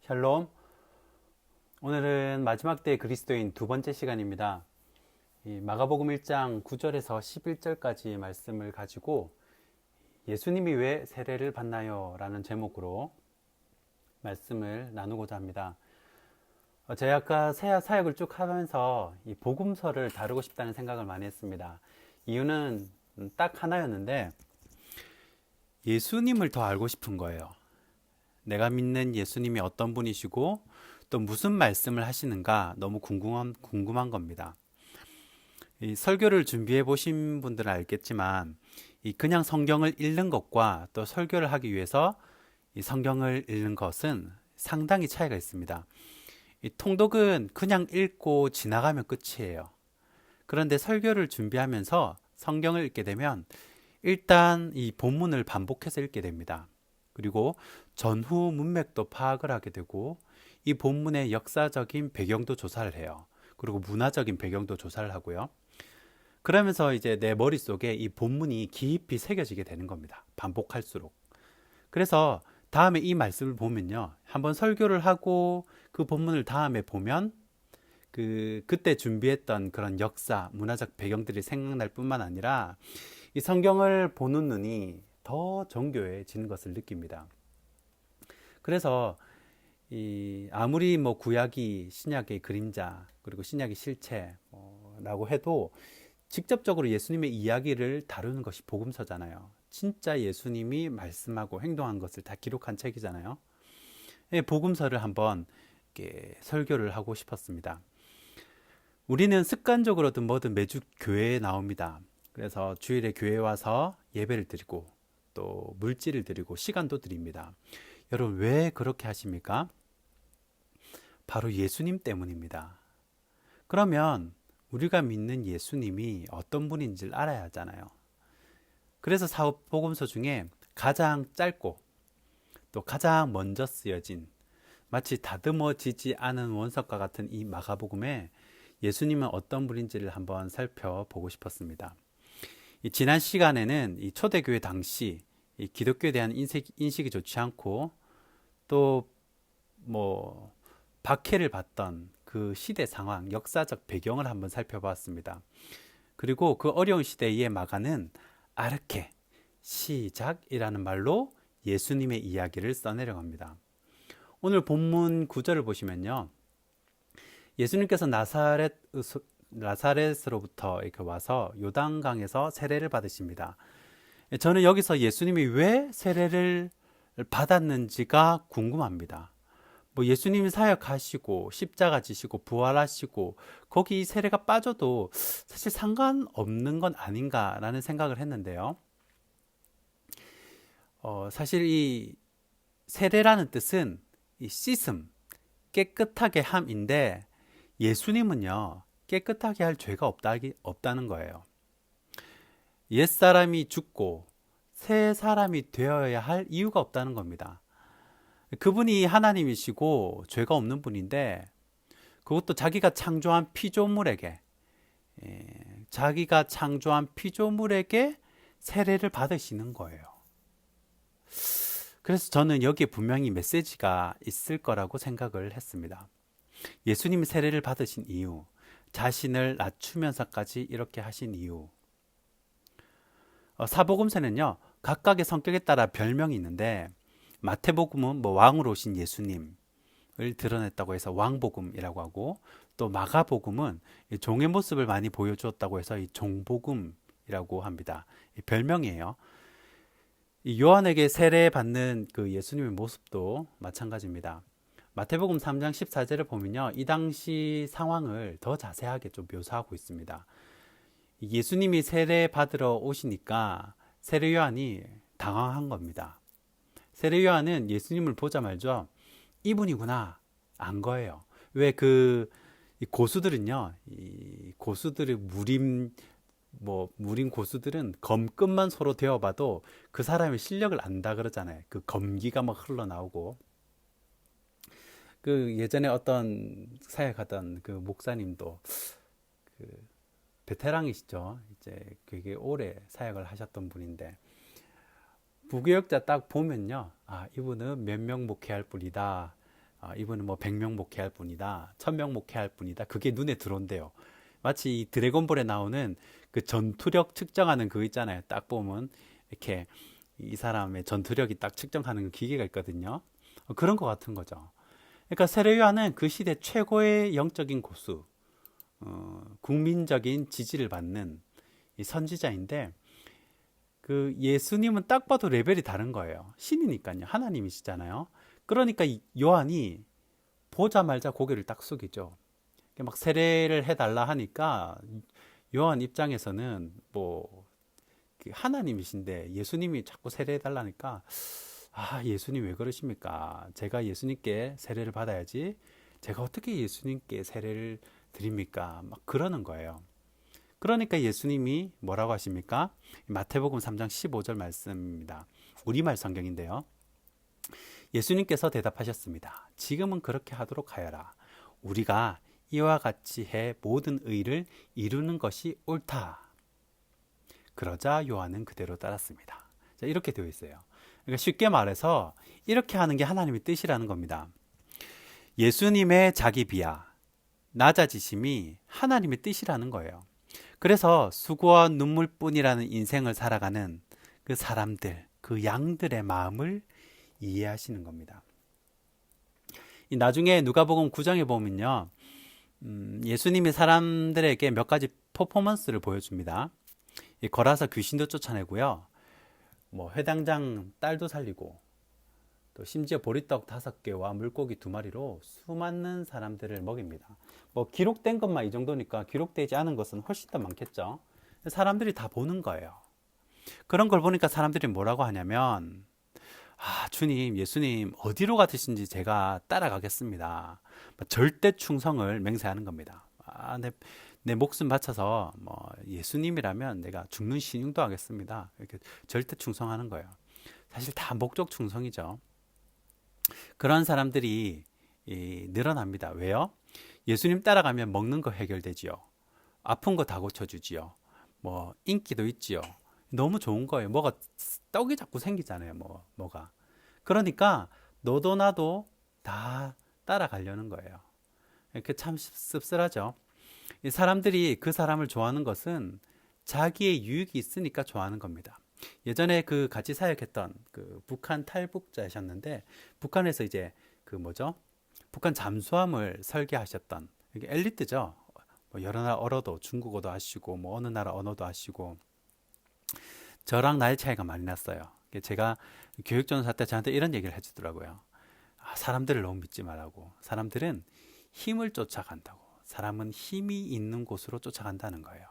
샬롬. 오늘은 마지막 때의 그리스도인 두 번째 시간입니다. 이 마가복음 1장 9절에서 11절까지 말씀을 가지고 예수님이 왜 세례를 받나요? 라는 제목으로 말씀을 나누고자 합니다. 제가 아까 사역을 쭉 하면서 이 복음서를 다루고 싶다는 생각을 많이 했습니다. 이유는 딱 하나였는데 예수님을 더 알고 싶은 거예요. 내가 믿는 예수님이 어떤 분이시고 또 무슨 말씀을 하시는가 너무 궁금한 겁니다. 이 설교를 준비해 보신 분들은 알겠지만 이 그냥 성경을 읽는 것과 또 설교를 하기 위해서 이 성경을 읽는 것은 상당히 차이가 있습니다. 이 통독은 그냥 읽고 지나가면 끝이에요. 그런데 설교를 준비하면서 성경을 읽게 되면 일단 이 본문을 반복해서 읽게 됩니다. 그리고 전후 문맥도 파악을 하게 되고 이 본문의 역사적인 배경도 조사를 해요. 그리고 문화적인 배경도 조사를 하고요. 그러면서 이제 내 머릿속에 이 본문이 깊이 새겨지게 되는 겁니다. 반복할수록. 그래서 다음에 이 말씀을 보면요. 한번 설교를 하고 그 본문을 다음에 보면 그때 준비했던 그런 역사, 문화적 배경들이 생각날 뿐만 아니라 이 성경을 보는 눈이 더 정교해지는 것을 느낍니다. 그래서 아무리 뭐 구약이 신약의 그림자 그리고 신약의 실체라고 해도 직접적으로 예수님의 이야기를 다루는 것이 복음서잖아요. 진짜 예수님이 말씀하고 행동한 것을 다 기록한 책이잖아요. 복음서를 한번 이렇게 설교를 하고 싶었습니다. 우리는 습관적으로든 뭐든 매주 교회에 나옵니다. 그래서 주일에 교회에 와서 예배를 드리고 또 물질을 드리고 시간도 드립니다. 여러분 왜 그렇게 하십니까? 바로 예수님 때문입니다. 그러면 우리가 믿는 예수님이 어떤 분인지를 알아야 하잖아요. 그래서 사복음서 중에 가장 짧고 또 가장 먼저 쓰여진 마치 다듬어지지 않은 원석과 같은 이 마가복음에 예수님은 어떤 분인지를 한번 살펴보고 싶었습니다. 지난 시간에는 이 초대교회 당시 이 기독교에 대한 인식이 좋지 않고 또 뭐 박해를 받던 그 시대 상황, 역사적 배경을 한번 살펴봤습니다. 그리고 그 어려운 시대의 마가는 아르케, 시작이라는 말로 예수님의 이야기를 써내려갑니다. 오늘 본문 9절을 보시면요. 예수님께서 나사렛으로부터 이렇게 와서 요단강에서 세례를 받으십니다. 저는 여기서 예수님이 왜 세례를 받았는지가 궁금합니다. 뭐 예수님이 사역하시고 십자가 지시고 부활하시고 거기 세례가 빠져도 사실 상관없는 건 아닌가라는 생각을 했는데요. 사실 이 세례라는 뜻은 이 씻음, 깨끗하게 함인데 예수님은요 깨끗하게 할 죄가 없다는 거예요. 옛사람이 죽고 새 사람이 되어야 할 이유가 없다는 겁니다. 그분이 하나님이시고 죄가 없는 분인데 그것도 자기가 창조한 피조물에게 세례를 받으시는 거예요. 그래서 저는 여기에 분명히 메시지가 있을 거라고 생각을 했습니다. 예수님이 세례를 받으신 이유, 자신을 낮추면서까지 이렇게 하신 이유. 사복음서는요 각각의 성격에 따라 별명이 있는데 마태복음은 뭐 왕으로 오신 예수님을 드러냈다고 해서 왕복음이라고 하고 또 마가복음은 종의 모습을 많이 보여주었다고 해서 이 종복음이라고 합니다. 별명이에요. 이 요한에게 세례받는 그 예수님의 모습도 마찬가지입니다. 마태복음 3장 14절을 보면요. 이 당시 상황을 더 자세하게 좀 묘사하고 있습니다. 예수님이 세례받으러 오시니까 세례 요한이 당황한 겁니다. 세례 요한은 예수님을 보자마자 이분이구나 안 거예요. 왜 이 고수들은요, 이 고수들의 무림 고수들은 검끝만 서로 대어봐도 그 사람의 실력을 안다 그러잖아요. 그 검기가 막 흘러나오고. 그 예전에 어떤 사역하던 그 목사님도 그 베테랑이시죠. 이제 되게 오래 사역을 하셨던 분인데 부교역자 딱 보면요. 아, 이분은 몇 명 목회할 분이다. 이분은 뭐 100명 목회할 분이다, 1000명 목회할 분이다. 그게 눈에 들어온대요. 마치 이 드래곤볼에 나오는 그 전투력 측정하는 그거 있잖아요. 딱 보면 이렇게 이 사람의 전투력이 딱 측정하는 그 기계가 있거든요. 그런 것 같은 거죠. 그러니까 세례 요한은 그 시대 최고의 영적인 고수, 국민적인 지지를 받는 이 선지자인데, 그 예수님은 딱 봐도 레벨이 다른 거예요. 신이니까요. 하나님이시잖아요. 그러니까 이 요한이 보자마자 고개를 딱 숙이죠. 막 세례를 해달라 하니까 요한 입장에서는 뭐 하나님이신데 예수님이 자꾸 세례해달라니까, 예수님 왜 그러십니까? 제가 예수님께 세례를 받아야지. 제가 어떻게 예수님께 세례를 드립니까? 막 그러는 거예요. 그러니까 예수님이 뭐라고 하십니까? 마태복음 3장 15절 말씀입니다. 우리말 성경인데요. 예수님께서 대답하셨습니다. 지금은 그렇게 하도록 하여라. 우리가 이와 같이 해 모든 의를 이루는 것이 옳다. 그러자 요한은 그대로 따랐습니다. 자, 이렇게 되어 있어요. 그러니까 쉽게 말해서 이렇게 하는 게 하나님의 뜻이라는 겁니다. 예수님의 자기 비하, 낮아지심이 하나님의 뜻이라는 거예요. 그래서 수고와 눈물뿐이라는 인생을 살아가는 그 사람들, 그 양들의 마음을 이해하시는 겁니다. 나중에 누가복음 9장에 보면요, 예수님이 사람들에게 몇 가지 퍼포먼스를 보여줍니다. 걸어서 귀신도 쫓아내고요, 뭐 회당장 딸도 살리고, 또 심지어 보리떡 5개와 물고기 2마리로 수많은 사람들을 먹입니다. 뭐 기록된 것만 이 정도니까 기록되지 않은 것은 훨씬 더 많겠죠. 사람들이 다 보는 거예요. 그런 걸 보니까 사람들이 뭐라고 하냐면, 주님, 예수님 어디로 가시는지 제가 따라가겠습니다. 절대 충성을 맹세하는 겁니다. 내 목숨 바쳐서 뭐 예수님이라면 내가 죽는 신용도 하겠습니다. 이렇게 절대 충성하는 거예요. 사실 다 목적 충성이죠. 그런 사람들이 늘어납니다. 왜요? 예수님 따라가면 먹는 거 해결되지요. 아픈 거 다 고쳐주지요. 뭐 인기도 있지요. 너무 좋은 거예요. 뭐가 떡이 자꾸 생기잖아요. 뭐가. 그러니까 너도 나도 다 따라가려는 거예요. 이렇게 참 씁쓸하죠. 이 사람들이 그 사람을 좋아하는 것은 자기의 유익이 있으니까 좋아하는 겁니다. 예전에 그 같이 사역했던 그 북한 탈북자셨는데, 북한에서 이제 그 뭐죠? 북한 잠수함을 설계하셨던, 이게 엘리트죠. 뭐 여러 나라 언어도, 중국어도 하시고 뭐 어느 나라 언어도 하시고, 저랑 나이 차이가 많이 났어요. 제가 교육전사 때 저한테 이런 얘기를 해주더라고요. 사람들을 너무 믿지 말라고. 사람들은 힘을 쫓아간다고. 사람은 힘이 있는 곳으로 쫓아간다는 거예요.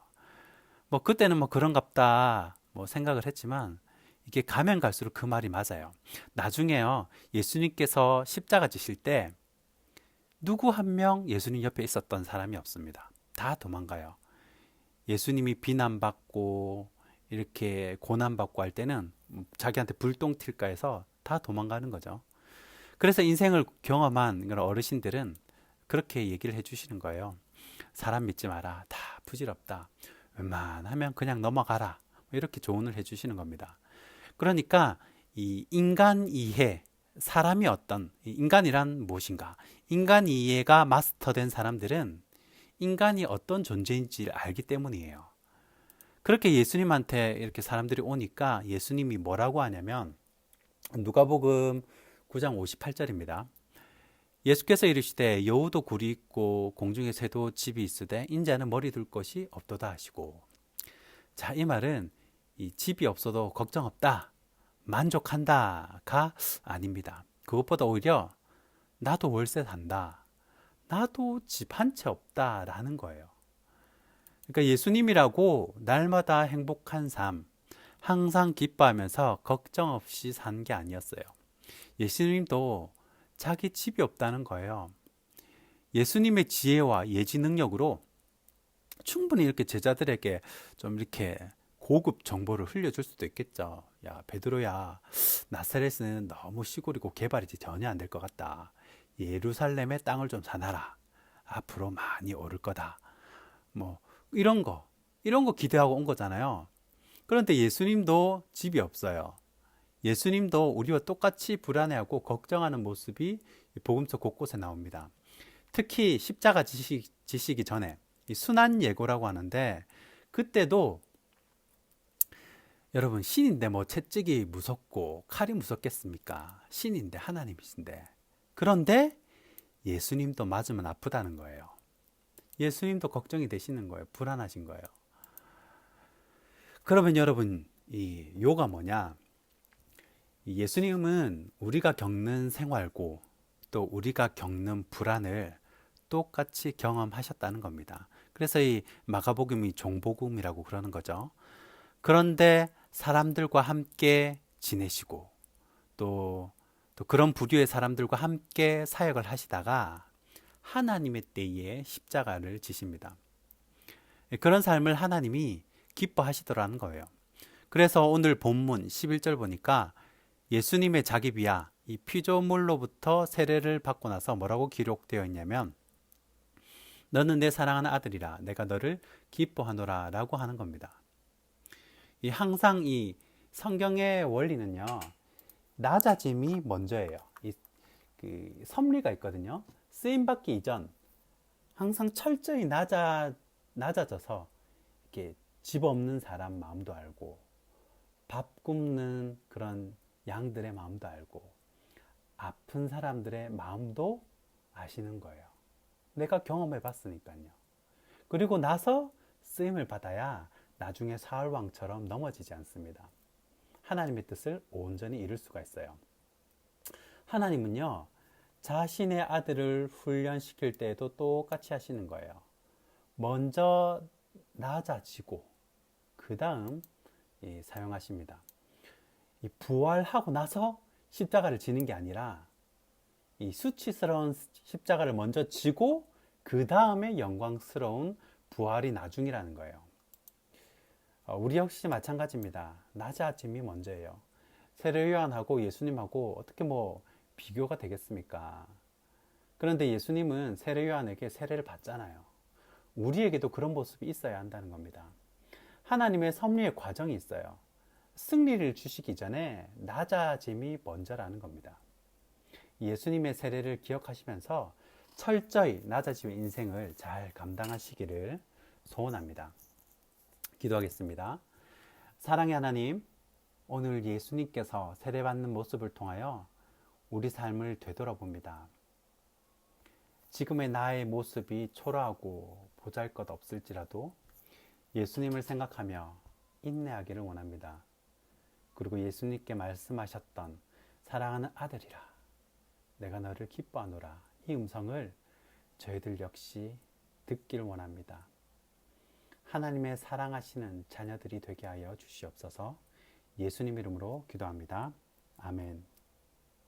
뭐 그때는 뭐 그런갑다 뭐 생각을 했지만, 이게 가면 갈수록 그 말이 맞아요. 나중에요, 예수님께서 십자가 지실 때 누구 한 명 예수님 옆에 있었던 사람이 없습니다. 다 도망가요. 예수님이 비난받고 이렇게 고난받고 할 때는 자기한테 불똥 튈까 해서 다 도망가는 거죠. 그래서 인생을 경험한 그런 어르신들은 그렇게 얘기를 해주시는 거예요. 사람 믿지 마라. 다 부질없다. 웬만하면 그냥 넘어가라. 이렇게 조언을 해주시는 겁니다. 그러니까 이 인간 이해, 사람이 어떤, 인간이란 무엇인가, 인간 이해가 마스터된 사람들은 인간이 어떤 존재인지를 알기 때문이에요. 그렇게 예수님한테 이렇게 사람들이 오니까 예수님이 뭐라고 하냐면, 누가복음 9장 58절입니다. 예수께서 이르시되 여우도 굴이 있고 공중의 새도 집이 있으되 인자는 머리 둘 곳이 없도다 하시고. 자, 이 말은 이 집이 없어도 걱정 없다, 만족한다가 아닙니다. 그것보다 오히려 나도 월세 산다, 나도 집 한 채 없다라는 거예요. 그러니까 예수님이라고 날마다 행복한 삶, 항상 기뻐하면서 걱정 없이 산 게 아니었어요. 예수님도 자기 집이 없다는 거예요. 예수님의 지혜와 예지 능력으로 충분히 이렇게 제자들에게 좀 이렇게 고급 정보를 흘려줄 수도 있겠죠. 야, 베드로야, 나사렛은 너무 시골이고 개발이 전혀 안 될 것 같다. 예루살렘의 땅을 좀 사놔라. 앞으로 많이 오를 거다. 뭐 이런 거 기대하고 온 거잖아요. 그런데 예수님도 집이 없어요. 예수님도 우리와 똑같이 불안해하고 걱정하는 모습이 복음서 곳곳에 나옵니다. 특히 십자가 지시기 전에 이 순환 예고라고 하는데, 그때도 여러분, 신인데 뭐 채찍이 무섭고 칼이 무섭겠습니까? 신인데, 하나님이신데. 그런데 예수님도 맞으면 아프다는 거예요. 예수님도 걱정이 되시는 거예요. 불안하신 거예요. 그러면 여러분, 이 요가 뭐냐? 예수님은 우리가 겪는 생활고 또 우리가 겪는 불안을 똑같이 경험하셨다는 겁니다. 그래서 이 마가복음이 종복음이라고 그러는 거죠. 그런데 사람들과 함께 지내시고 또 그런 부류의 사람들과 함께 사역을 하시다가 하나님의 때에 십자가를 지십니다. 그런 삶을 하나님이 기뻐하시더라는 거예요. 그래서 오늘 본문 11절 보니까 예수님의 자기 비하, 이 피조물로부터 세례를 받고 나서 뭐라고 기록되어 있냐면, 너는 내 사랑하는 아들이라 내가 너를 기뻐하노라 라고 하는 겁니다. 항상 이 성경의 원리는요, 낮아짐이 먼저예요. 그 섭리가 있거든요. 쓰임받기 이전 항상 철저히 낮아져서 이렇게 집 없는 사람 마음도 알고, 밥 굶는 그런 양들의 마음도 알고, 아픈 사람들의 마음도 아시는 거예요. 내가 경험해 봤으니까요. 그리고 나서 쓰임을 받아야 나중에 사울왕처럼 넘어지지 않습니다. 하나님의 뜻을 온전히 이룰 수가 있어요. 하나님은요, 자신의 아들을 훈련시킬 때에도 똑같이 하시는 거예요. 먼저 낮아지고 그 다음 사용하십니다. 부활하고 나서 십자가를 지는 게 아니라 이 수치스러운 십자가를 먼저 지고 그 다음에 영광스러운 부활이 나중이라는 거예요. 우리 역시 마찬가지입니다. 낮아짐이 먼저예요. 세례요한하고 예수님하고 어떻게 뭐 비교가 되겠습니까? 그런데 예수님은 세례요한에게 세례를 받잖아요. 우리에게도 그런 모습이 있어야 한다는 겁니다. 하나님의 섭리의 과정이 있어요. 승리를 주시기 전에 낮아짐이 먼저라는 겁니다. 예수님의 세례를 기억하시면서 철저히 낮아짐의 인생을 잘 감당하시기를 소원합니다. 기도하겠습니다. 사랑의 하나님, 오늘 예수님께서 세례받는 모습을 통하여 우리 삶을 되돌아봅니다. 지금의 나의 모습이 초라하고 보잘것없을지라도 예수님을 생각하며 인내하기를 원합니다. 그리고 예수님께 말씀하셨던 사랑하는 아들이라 내가 너를 기뻐하노라, 이 음성을 저희들 역시 듣기를 원합니다. 하나님의 사랑하시는 자녀들이 되게 하여 주시옵소서. 예수님 이름으로 기도합니다. 아멘.